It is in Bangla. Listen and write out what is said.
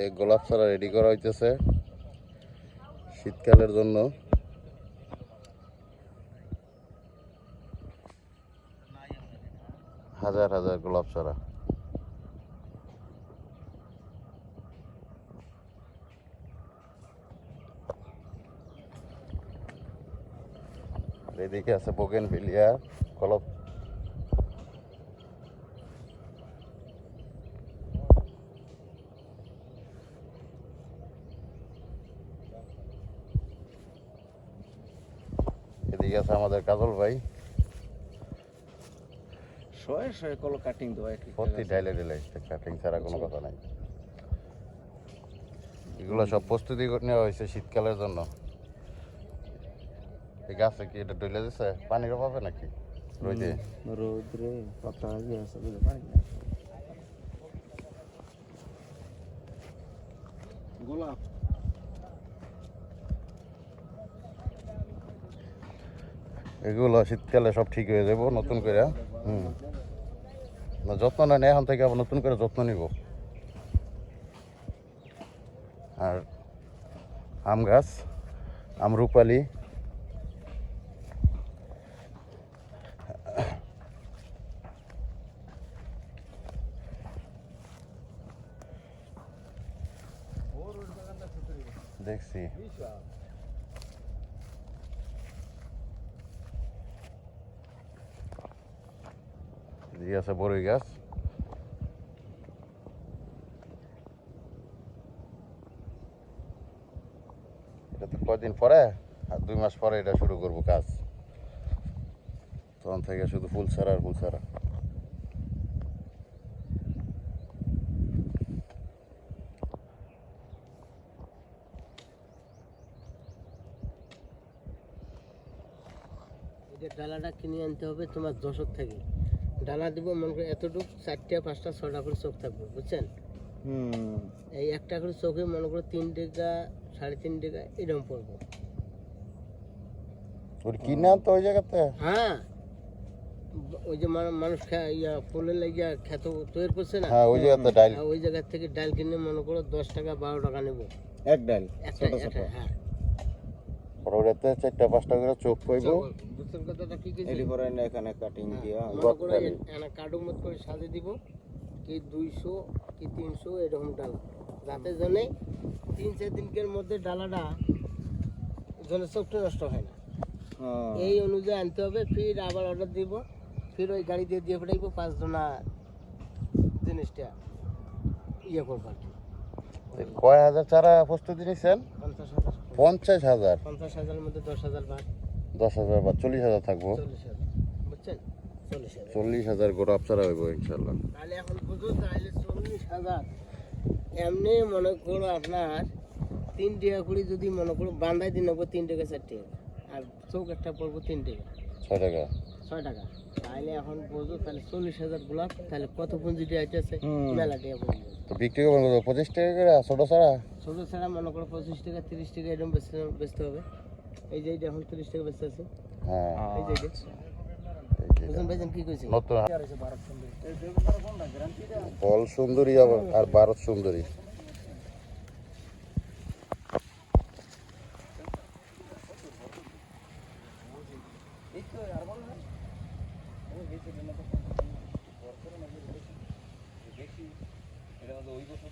এই গোলাপ চারা রেডি করা হইতেছে শীতকালের জন্য। হাজার হাজার গোলাপ চারা। এদিকে আছে বোগেনভিলিয়া গোলাপ। এদিকে আছে আমাদের কাজল ভাই। শয়ে শয়ে কল কাটিং দেওয়া প্রতি ডাইলে ডাইলে কাটিং ছাড়া কোনো কথা নাই। এগুলো সব প্রস্তুতি করে নেওয়া হয়েছে শীতকালের জন্য। এই গাছে কি এটা ডলে দিচ্ছে? পানির অভাবে নাকি রোদে? রোদ্রে পাতা আগে আছে বুঝতে পারি না। গোলাপ এগুলো শীতকালে সব ঠিক হয়ে যাবো নতুন করে। না যত্ন নেয় এখন থেকে আবার নতুন করে যত্ন নিব। আর আম গাছ, আমরুপালি, দেখছি এদিকে আছে বড়ই গাছ। এটা তো কয়দিন পরে, আর 2 মাস পরে এটা শুরু করব কাজ। তখন থেকে শুধু ফুল ছাড়া আর ফুল ছাড়া। ডালাটা কিনে আনতে হবে তোমার দশক থেকে। ডালা দিব মনে করে এতটুকু 4টা 5টা 6টা করে চোখ থাকবে, বুঝছেন? এই একটা করে চোখে মনে করো 3 টাকা 3.5 টাকা এরকম পড়বে। ওর কিনে আনতে ওই জায়গাতে? হ্যাঁ, ওই যে মানুষ ফুলের লাগিয়া খেত তৈরি করছে না, হ্যাঁ ওই জায়গাতে ডাল। ওই জায়গা থেকে ডাল কিনে মনে করো 10 টাকা 12 টাকা নেব এক ডাল একটা। হ্যাঁ, ওটাতে 4টা 5টা করে চোখ পাইব। বুঝছেন কথাটা কি কিছু? এডি করে না এখানে কাটিং দিয়া মনে করো এনা কাডু মত করে সাজিয়ে দিব কি 200 কি 300 এরকম ডালা, যাতে জন্য 3-4 দিনের মধ্যে ডালাটা জন্য চোখটা নষ্ট হয় না। এই অনুযায়ী আনতে হবে। ফির আবার অর্ডার দিব, ফির ওই গাড়ি দিয়ে ফেটাইবো 5 জনা জিনিসটা ইয়ে করবো আর কি। কয় হাজার চারা প্রস্তুতি নিচ্ছেন? 50,000। 50,000। 50,000-এর মধ্যে 10,000 ভাগ। 10,000 বা 40,000 থাকবো। 40,000, বুঝছেন? 40,000। 40,000 গোলাপ চারা হইব ইনশাল্লাহ। তাহলে এখন বুঝো, তাহলে 40,000 এমনি মনে করো আপনার 3 টাকা করে যদি মনে করো বান্ধাই দিন নেবো 3 টাকা 4 টাকা, আর চৌক একটা পড়বো 3 টাকা 6 টাকা 6 টাকা। তাহলে এখন বুঝো তাহলে 40,000 গোলাপ, তাহলে কত পুঁজিটি আইতেছে? মেলা টাকা পুঁজি। তো বিক্রি করবেন কত? 25 টাকা করে ছোট চারা? ছোটো ছাড়া মনে করো 25 টাকা 30 টাকা এরকম বেচতে হবে। এই যে এটা এখন 30 টাকা বেচতে আছে। হ্যাঁ এই যে এটা বুঝুন ভাইজান কি কইছি? নতুন বল সুন্দরী আবার আর ভারত সুন্দরী। ওই বছর